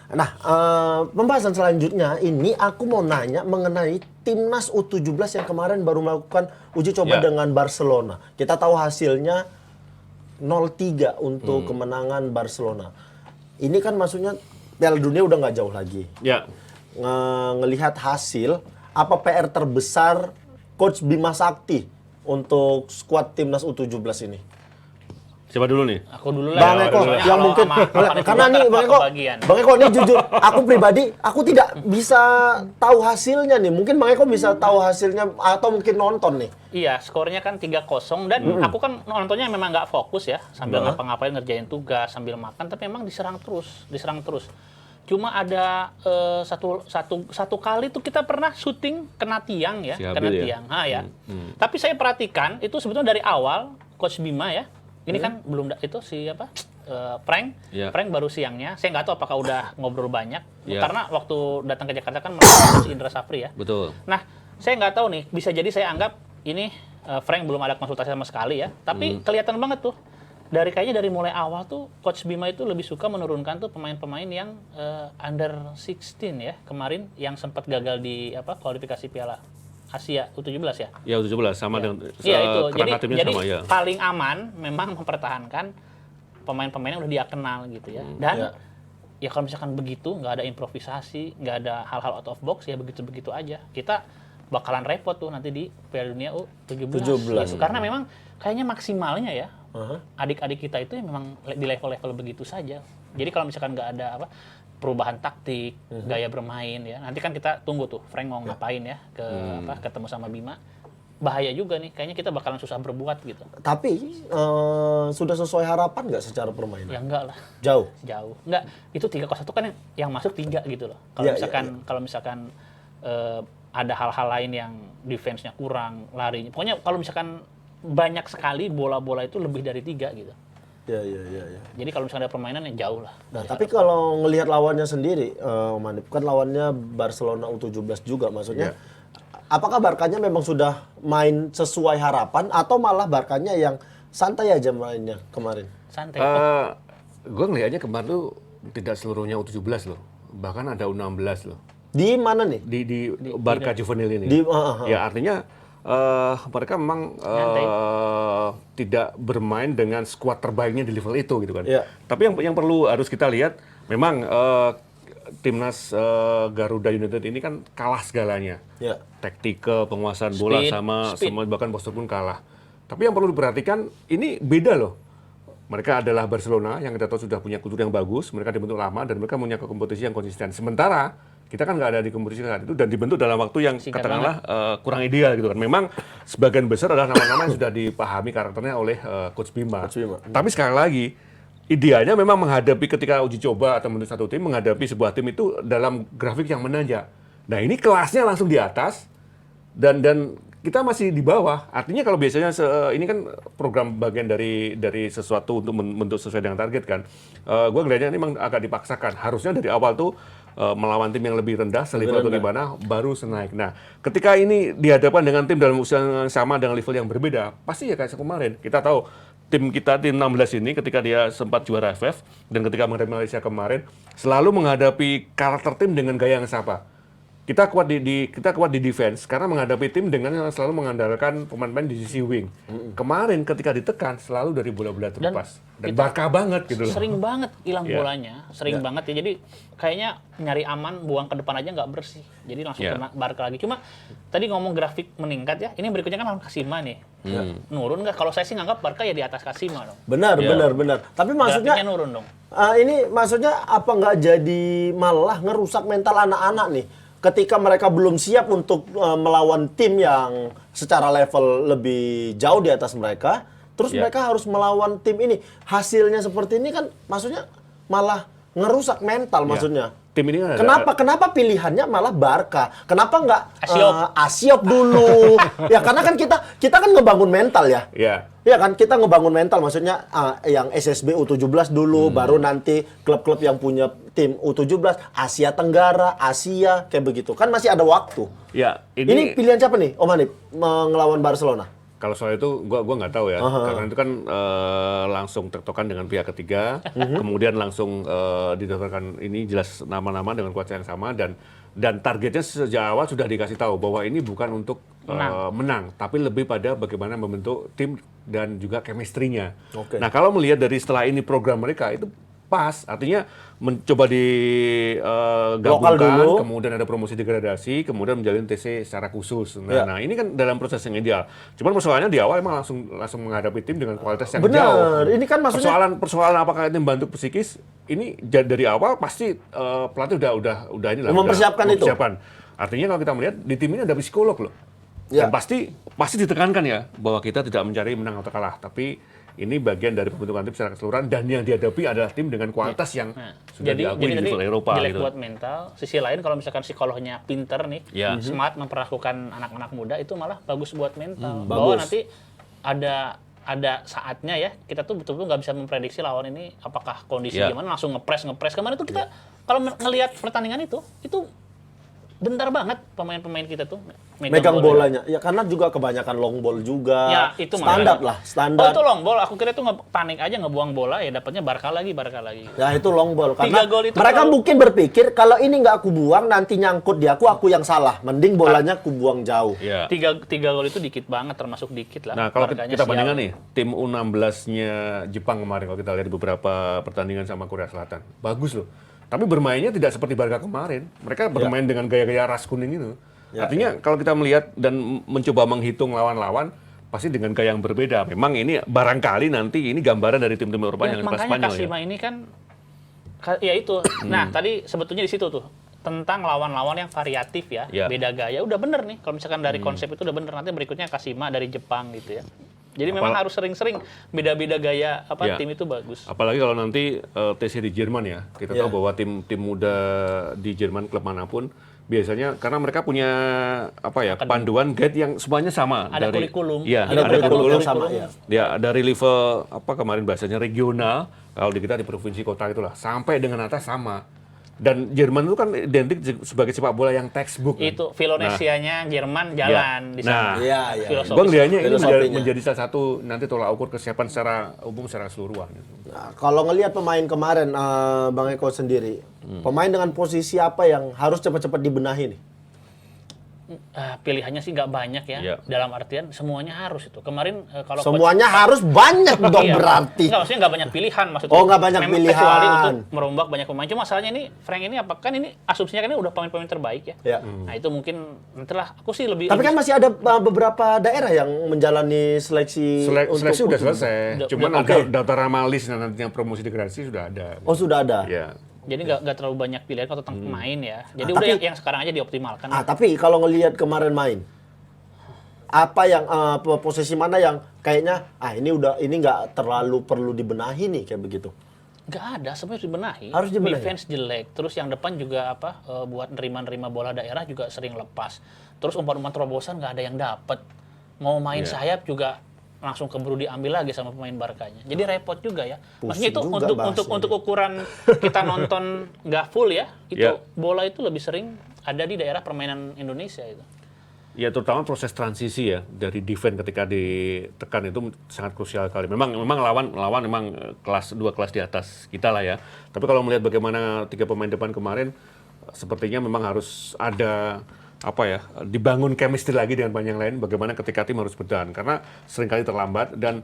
Nah, pembahasan selanjutnya ini aku mau nanya mengenai timnas U17 yang kemarin baru melakukan uji coba dengan Barcelona. Kita tahu hasilnya 0-3 untuk kemenangan Barcelona. Ini kan maksudnya Piala Dunia udah nggak jauh lagi. Ya. Ngelihat hasil, apa PR terbesar Coach Bima Sakti untuk skuad timnas U17 ini? Siapa dulu nih? Aku dulu lah. Bang Eko, yang mungkin karena nih Bang Eko ini jujur, aku pribadi aku tidak bisa tahu hasilnya nih. Mungkin Bang Eko bisa tahu hasilnya atau mungkin nonton nih. Iya, skornya kan 3-0 dan aku kan nontonnya memang nggak fokus ya, sambil ngapa-ngapain ngerjain tugas, sambil makan, tapi memang diserang terus. Cuma ada satu kali tuh kita pernah syuting kena tiang ya, tiang. Tapi saya perhatikan itu sebetulnya dari awal Coach Bima ya. Ini kan belum itu siapa? Frank baru siangnya. Saya nggak tahu apakah udah ngobrol banyak. Karena waktu datang ke Jakarta kan si Indra Safri ya. Betul. Nah, saya nggak tahu nih. Bisa jadi saya anggap ini Frank belum ada konsultasi sama sekali ya. Tapi kelihatan banget tuh. Kayaknya dari mulai awal tuh Coach Bima itu lebih suka menurunkan tuh pemain-pemain yang under 16 ya. Kemarin yang sempat gagal di kualifikasi Piala Asia U17 ya? Ya U17 sama dengan itu. Jadi sama, ya. Paling aman memang mempertahankan pemain-pemain yang udah dikenal gitu ya. Dan ya kalau misalkan begitu nggak ada improvisasi, nggak ada hal-hal out of box ya begitu-begitu aja. Kita bakalan repot tuh nanti di Piala Dunia U17. Gitu. Karena memang kayaknya maksimalnya ya adik-adik kita itu memang di level-level begitu saja. Jadi kalau misalkan nggak ada perubahan taktik, gaya bermain ya. Nanti kan kita tunggu tuh Frank mau ngapain ya ketemu sama Bima. Bahaya juga nih, kayaknya kita bakalan susah berbuat gitu. Tapi sudah sesuai harapan nggak secara permainan? Ya enggak lah. Jauh. Enggak, itu 3-1 kan yang masuk 3 gitu loh. Kalau misalkan ada hal-hal lain yang defense-nya kurang, larinya. Pokoknya kalau misalkan banyak sekali bola-bola itu lebih dari 3 gitu. Ya. Jadi kalau misalnya ada permainan yang jauh lah. Nah, tapi kalau ngelihat lawannya sendiri, Manip, kan lawannya Barcelona U17 juga, maksudnya apakah Barkanya memang sudah main sesuai harapan atau malah Barkanya yang santai aja mainnya kemarin? Santai. Gue ngelihatnya kemarin tuh tidak seluruhnya U17 loh, bahkan ada U16 loh. Di mana nih? Di Barca Juvenil ini. Ya artinya mereka memang tidak bermain dengan skuad terbaiknya di level itu gitu kan. Tapi yang perlu harus kita lihat memang timnas Garuda United ini kan kalah segalanya. Taktikal, penguasaan bola sama bahkan postur pun kalah. Tapi yang perlu diperhatikan ini beda loh. Mereka adalah Barcelona yang kita tahu sudah punya kultur yang bagus, mereka dibentuk lama dan mereka punya kompetisi yang konsisten. Sementara kita kan nggak ada di kompetisi saat itu dan dibentuk dalam waktu yang katakanlah kurang ideal gitu kan. Memang sebagian besar adalah nama-nama yang sudah dipahami karakternya oleh Coach Bima. Tapi sekali lagi, idealnya memang menghadapi ketika uji coba atau membentuk satu tim, menghadapi sebuah tim itu dalam grafik yang menanjak. Nah ini kelasnya langsung di atas dan kita masih di bawah. Artinya kalau biasanya ini kan program bagian dari sesuatu untuk membentuk sesuai dengan target kan. Gue ngelihatnya ini memang agak dipaksakan. Harusnya dari awal tuh melawan tim yang lebih rendah, selevel atau gimana, baru senaik. Nah, ketika ini dihadapkan dengan tim dalam usia yang sama dengan level yang berbeda, pasti ya kayak kemarin. Kita tahu tim kita, tim 16 ini ketika dia sempat juara AFF dan ketika menghadapi Malaysia kemarin, selalu menghadapi karakter tim dengan gaya yang sama. Kita kuat di defense karena menghadapi tim dengan yang selalu mengandalkan pemain-pemain di sisi wing. Kemarin ketika ditekan selalu dari bola-bola terlepas dan Barca banget gitu loh. Sering banget hilang bolanya, banget ya. Jadi kayaknya nyari aman, buang ke depan aja nggak bersih. Jadi langsung kena Barca lagi. Cuma tadi ngomong grafik meningkat ya. Ini berikutnya kan lawan Kasima nih. Nurun nggak? Kalau saya sih nganggap Barca ya di atas Kasima dong. Benar. Tapi maksudnya nurun dong. Ini maksudnya apa nggak jadi malah ngerusak mental anak-anak nih? Ketika mereka belum siap untuk melawan tim yang secara level lebih jauh di atas mereka, terus mereka harus melawan tim ini. Hasilnya seperti ini kan maksudnya malah ngerusak mental maksudnya. Tim ini kan Kenapa pilihannya malah Barca? Kenapa nggak Asiop dulu? Ya karena kan kita kan ngebangun mental ya. Iya kan, kita ngebangun mental, maksudnya yang SSB U17 dulu, baru nanti klub-klub yang punya tim U17, Asia Tenggara, Asia, kayak begitu. Kan masih ada waktu. Ya, ini pilihan siapa nih, Om Hanif, ngelawan Barcelona? kalau soal itu gua nggak tahu ya, karena itu kan langsung tektokan dengan pihak ketiga, kemudian langsung didaftarkan ini jelas nama-nama dengan kuasa yang sama dan targetnya sejak awal sudah dikasih tahu bahwa ini bukan untuk menang, tapi lebih pada bagaimana membentuk tim dan juga chemistry-nya. Okay. Nah, kalau melihat dari setelah ini program mereka itu pas, artinya mencoba digabungkan, kemudian ada promosi degradasi, kemudian menjalin TC secara khusus. Nah, ini kan dalam proses yang ideal. Cuman persoalannya di awal emang langsung menghadapi tim dengan kualitas yang jauh. Ini kan maksudnya persoalan apakah itu membantu psikis? Ini dari awal pasti pelatih udah inilah mempersiapkan itu. Artinya kalau kita melihat di tim ini ada psikolog loh. Dan pasti ditekankan ya bahwa kita tidak mencari menang atau kalah, tapi ini bagian dari pembentukan tim secara keseluruhan dan yang dihadapi adalah tim dengan kualitas yang sudah diakui di level Eropa jelek gitu. Buat mental. Sisi lain kalau misalkan psikolognya pinter nih, smart memperlakukan anak-anak muda itu malah bagus buat mental. Bahwa nanti ada saatnya ya kita tuh betul-betul nggak bisa memprediksi lawan ini apakah kondisi gimana, langsung ngepres. Kemarin tuh kita kalau ngelihat pertandingan itu bentar banget pemain-pemain kita tuh megang bolanya. Ya karena juga kebanyakan long ball juga. Ya, itu standar lah, standar. Oh, itu long ball. Aku kira itu panik aja ngebuang bola ya dapatnya Barca lagi. Ya itu long ball karena itu mereka mungkin berpikir kalau ini nggak aku buang nanti nyangkut di aku yang salah. Mending bolanya aku buang jauh. Ya. Tiga gol itu dikit banget, termasuk dikit lah. Nah, kalau kita bandingkan nih, tim U16-nya Jepang kemarin kalau kita lihat di beberapa pertandingan sama Korea Selatan. Bagus loh. Tapi bermainnya tidak seperti Barca kemarin. Mereka bermain dengan gaya-gaya ras kuning itu. Artinya kalau kita melihat dan mencoba menghitung lawan-lawan, pasti dengan gaya yang berbeda. Memang ini barangkali nanti ini gambaran dari tim-tim Eropa yang kelas Spanyol. Makanya Kasima ini kan, ya itu. Nah, tadi sebetulnya di situ tuh tentang lawan-lawan yang variatif ya, beda gaya. Udah bener nih. Kalau misalkan dari konsep itu udah bener. Nanti berikutnya Kasima dari Jepang gitu ya. Jadi memang harus sering-sering beda-beda gaya tim itu bagus. Apalagi kalau nanti TC di Jerman ya. Kita tahu bahwa tim muda di Jerman klub manapun biasanya karena mereka punya panduan guide yang semuanya sama. Ada kurikulum. Iya, ada kurikulum sama ya. Ya, dari level kemarin bahasanya regional, kalau di kita di provinsi kota itulah sampai dengan atas sama. Dan Jerman itu kan identik sebagai sepak bola yang textbook. Itu Filonesianya Jerman jalan di sana. Gue ngelihatnya ini menjadi salah satu nanti tolak ukur kesiapan secara umum secara keseluruhan. Nah, kalau ngelihat pemain kemarin, Bang Eko sendiri, pemain dengan posisi apa yang harus cepat-cepat dibenahi nih? Pilihannya sih nggak banyak ya. Dalam artian semuanya harus itu. Kemarin kalau semuanya harus banyak dong berarti. Nggak, maksudnya nggak banyak pilihan maksudnya. Oh, nggak banyak pilihan. Kecuali untuk merombak banyak pemain. Cuma masalahnya ini Frank ini kan ini asumsinya kan ini udah pemain-pemain terbaik ya. Nah itu mungkin nantilah aku sih lebih. Tapi kan masih ada beberapa daerah yang menjalani seleksi. Seleksi udah selesai. Cuman ada daftar nama list dan nantinya promosi degradasi sudah ada. Oh sudah ada. Ya. Jadi nggak terlalu banyak pilihan kalau tentang pemain ya. Jadi udah yang sekarang aja dioptimalkan. Tapi kalau ngelihat kemarin main, apa yang posisi mana yang kayaknya ini nggak terlalu perlu dibenahi nih kayak begitu? Nggak ada, sebenarnya dibenahi. Harus dibenahi. Defense jelek, terus yang depan juga buat nerima bola daerah juga sering lepas. Terus umpan-umpan terobosan nggak ada yang dapat. Mau main sayap juga langsung keburu diambil lagi sama pemain Barkanya. Jadi repot juga ya. Maksudnya itu untuk ukuran kita nonton nggak full ya, itu bola itu lebih sering ada di daerah permainan Indonesia itu. Ya terutama proses transisi ya dari defense ketika ditekan itu sangat krusial sekali. Memang lawan memang dua kelas di atas kita lah ya. Tapi kalau melihat bagaimana 3 pemain depan kemarin, sepertinya memang harus ada dibangun chemistry lagi dengan pemain yang lain. Bagaimana ketika tim harus bertahan karena seringkali terlambat dan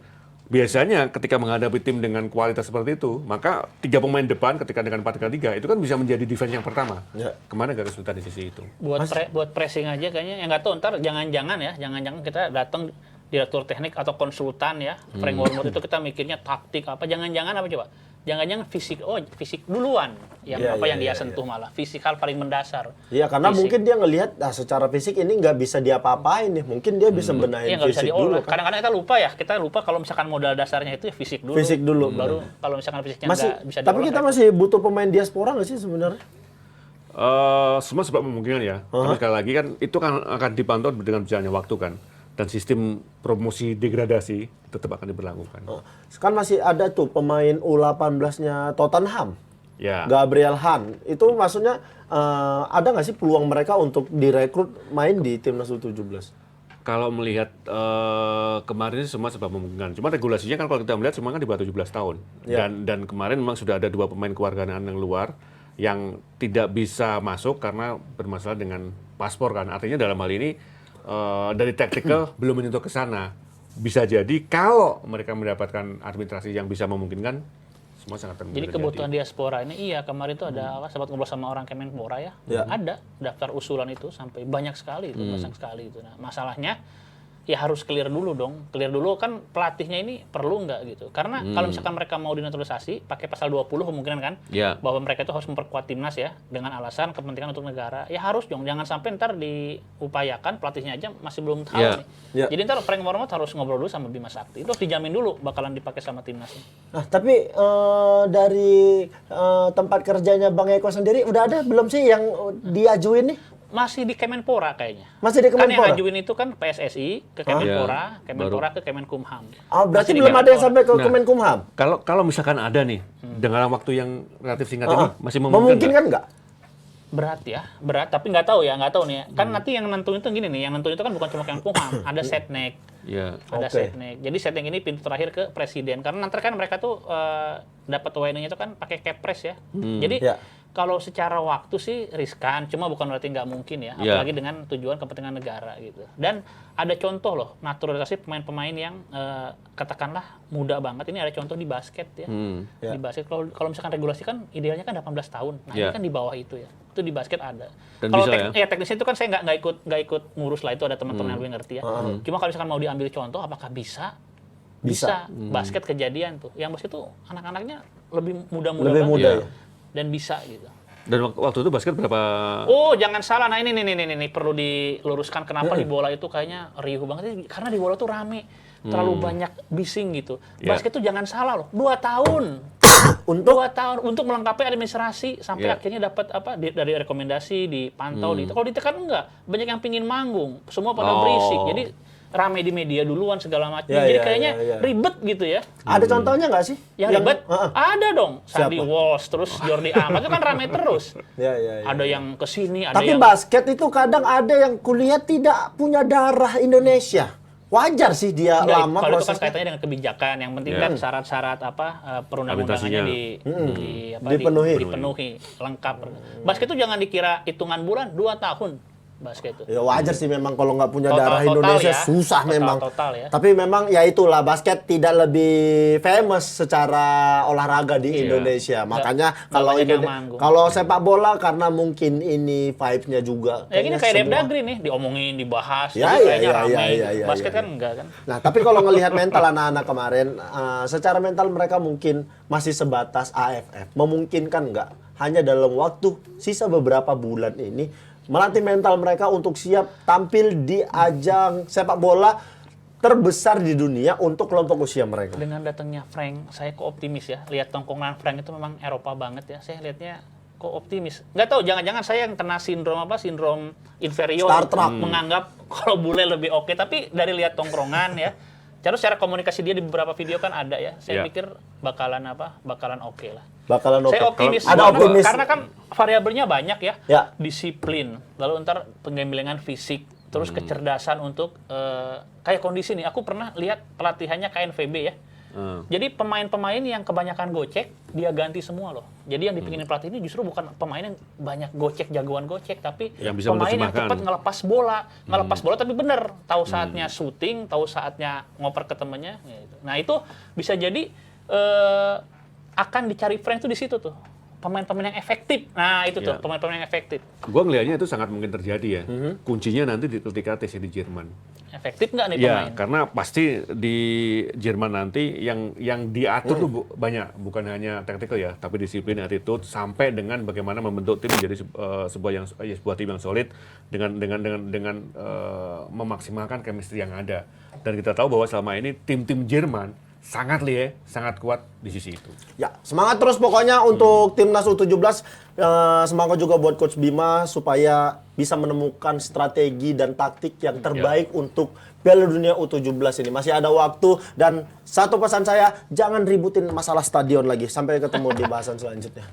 biasanya ketika menghadapi tim dengan kualitas seperti itu, maka 3 pemain depan ketika dengan 4-3 itu kan bisa menjadi defense yang pertama. Kemarin gak kesulitan di sisi itu. Buat pressing aja kayaknya, nggak tahu ntar jangan-jangan kita datang direktur teknik atau konsultan ya, Frank Wormold itu kita mikirnya taktik apa, jangan-jangan apa coba? Jangan-jangan fisik duluan yang dia sentuh malah fisikal paling mendasar. Iya karena mungkin dia ngelihat secara fisik ini nggak bisa diapa-apain nih, mungkin dia bisa benahin fisik dulu. Kadang-kadang kita lupa kalau misalkan modal dasarnya itu ya fisik dulu. Baru kalau misalkan fisiknya nggak bisa diolah. Tapi kita masih butuh pemain diaspora nggak sih sebenarnya? Semua sebab kemungkinan ya. Tapi sekali lagi kan itu kan akan dipantau dengan berjalannya waktu kan. Dan sistem promosi degradasi tetap akan diberlakukan. Kan masih ada tuh pemain U18-nya Tottenham, Gabriel Hahn. Itu maksudnya ada nggak sih peluang mereka untuk direkrut main di timnas U17? kalau melihat kemarin semua serba memungkinkan. Cuma regulasinya kan kalau kita melihat semua kan di bawah 17 tahun. Dan kemarin memang sudah ada 2 pemain kewarganegaraan yang luar yang tidak bisa masuk karena bermasalah dengan paspor kan. Artinya dalam hal ini dari tactical belum menyentuh ke sana. Bisa jadi kalau mereka mendapatkan administrasi yang bisa memungkinkan, semua sangat terjadi. Jadi kebutuhan diaspora ini, kemarin itu ada sempat ngobrol sama orang Kemenpora ya, ada daftar usulan itu sampai banyak sekali itu, banyak sekali itu. Nah, masalahnya ya harus clear dulu dong. Clear dulu kan pelatihnya ini perlu nggak gitu. Karena kalau misalkan mereka mau dinaturalisasi, pakai pasal 20 kemungkinan kan, bahwa mereka itu harus memperkuat timnas ya, dengan alasan kepentingan untuk negara. Ya harus dong, jangan sampai ntar diupayakan pelatihnya aja masih belum tahu nih. Jadi ntar Frank Marmot harus ngobrol dulu sama Bima Sakti. Itu harus dijamin dulu bakalan dipakai sama timnas. Nah, tapi dari tempat kerjanya Bang Eko sendiri, udah ada belum sih yang diajuin nih? Masih di Kemenpora kayaknya. Masih di Kemenpora? Kan yang ngajuin itu kan PSSI ke Kemenpora, Kemenpora ke Kemenkumham. Oh, berarti belum ada yang sampai ke Kemenkumham? Kalau misalkan ada nih, dengan waktu yang relatif singkat ini, masih memungkinkan nggak? Berat, tapi nggak tahu nih. Kan nanti yang nentuin itu gini nih, yang nentuin itu kan bukan cuma Kemenkumham, ada Setnek. Setnek. Jadi Setnek ini pintu terakhir ke presiden. Karena nanti kan mereka tuh dapat wewenangnya itu kan pakai Kepres ya. Jadi kalau secara waktu sih riskan, cuma bukan berarti nggak mungkin ya, apalagi dengan tujuan kepentingan negara gitu. Dan ada contoh loh, naturalisasi pemain-pemain yang katakanlah muda banget. Ini ada contoh di basket ya. Di basket kalau misalkan regulasi kan idealnya kan 18 tahun. Nah ini kan di bawah itu ya. Itu di basket ada. Kalau teknisnya itu kan saya nggak ikut ngurus lah, itu ada teman-teman yang lebih ngerti ya. Cuma kalau misalkan mau diambil contoh, apakah bisa? Bisa. Basket kejadian tuh. Yang basket tuh anak-anaknya lebih muda-muda banget. Dan bisa gitu. Dan waktu itu basket berapa? Oh, jangan salah. Nah ini perlu diluruskan kenapa di bola itu kayaknya riuh banget. Karena di bola tuh rame. Terlalu banyak bising gitu. Basket tuh jangan salah loh. 2 tahun. Untuk 2 tahun untuk melengkapi administrasi sampai akhirnya dapat dari rekomendasi dipantau kalau ditekan enggak, banyak yang pingin manggung, semua pada berisik. Jadi rame di media duluan segala macam. Jadi kayaknya ribet gitu ya. Ada contohnya nggak sih? Yang ribet? Ada dong. Sandy Walsh, terus Jordi Amat, itu kan rame terus. Ada yang kesini, ada Tapi basket itu kadang ada yang kulihat tidak punya darah Indonesia. Wajar sih dia lama kalau itu kan prosesnya. kaitannya dengan kebijakan. Yang penting kan syarat-syarat perundang-undangannya dipenuhi lengkap. Basket itu jangan dikira hitungan bulan, 2 tahun. Basket itu. Ya wajar sih memang kalau nggak punya darah Indonesia susah memang. Ya. Tapi memang ya itulah, basket tidak lebih famous secara olahraga di Indonesia. Makanya kalau sepak bola karena mungkin ini vibe-nya juga. Ya gini kayak Depdagri nih, diomongin, dibahas, basket kan enggak kan. Nah, tapi kalau ngelihat mental anak-anak kemarin, secara mental mereka mungkin masih sebatas AFF. Memungkinkan nggak hanya dalam waktu sisa beberapa bulan ini melatih mental mereka untuk siap tampil di ajang sepak bola terbesar di dunia untuk kelompok usia mereka. Dengan datangnya Frank, saya kok optimis ya. Lihat tongkongan Frank itu memang Eropa banget ya. Saya lihatnya kok optimis. Nggak tahu, jangan-jangan saya yang kena sindrom inferior. Star Trek. Menganggap kalau bule lebih oke. Tapi dari lihat tongkrongan ya. Terus secara komunikasi dia di beberapa video kan ada ya. Saya pikir bakalan oke lah. Bakalan oke. Saya optimis. Karena kan variabelnya banyak ya. Disiplin, lalu ntar penggembelengan fisik, terus kecerdasan untuk kayak kondisi nih. Aku pernah lihat pelatihannya KNVB ya. Jadi pemain-pemain yang kebanyakan gocek, dia ganti semua loh. Jadi yang dipinginin pelatih ini justru bukan pemain yang banyak gocek, jagoan gocek, tapi yang bisa pemain yang cepat ngelepas bola tapi bener, tahu saatnya syuting, tahu saatnya ngoper ke temennya. Gitu. Nah itu bisa jadi akan dicari Frank tuh di situ tuh. Pemain-pemain yang efektif. Nah, itu tuh, pemain-pemain yang efektif. Gua ngelihatnya itu sangat mungkin terjadi ya. Kuncinya nanti ketika tesnya di Jerman. Efektif nggak nih pemain? Ya, karena pasti di Jerman nanti yang diatur tuh banyak, bukan hanya taktikal ya, tapi disiplin, attitude, sampai dengan bagaimana membentuk tim menjadi sebuah tim yang solid dengan memaksimalkan chemistry yang ada. Dan kita tahu bahwa selama ini tim-tim Jerman sangat kuat di sisi itu. Ya, semangat terus pokoknya untuk Timnas U17. Semangat juga buat Coach Bima supaya bisa menemukan strategi dan taktik yang terbaik untuk Piala Dunia U17 ini. Masih ada waktu, dan satu pesan saya, jangan ributin masalah stadion lagi. Sampai ketemu di bahasan selanjutnya.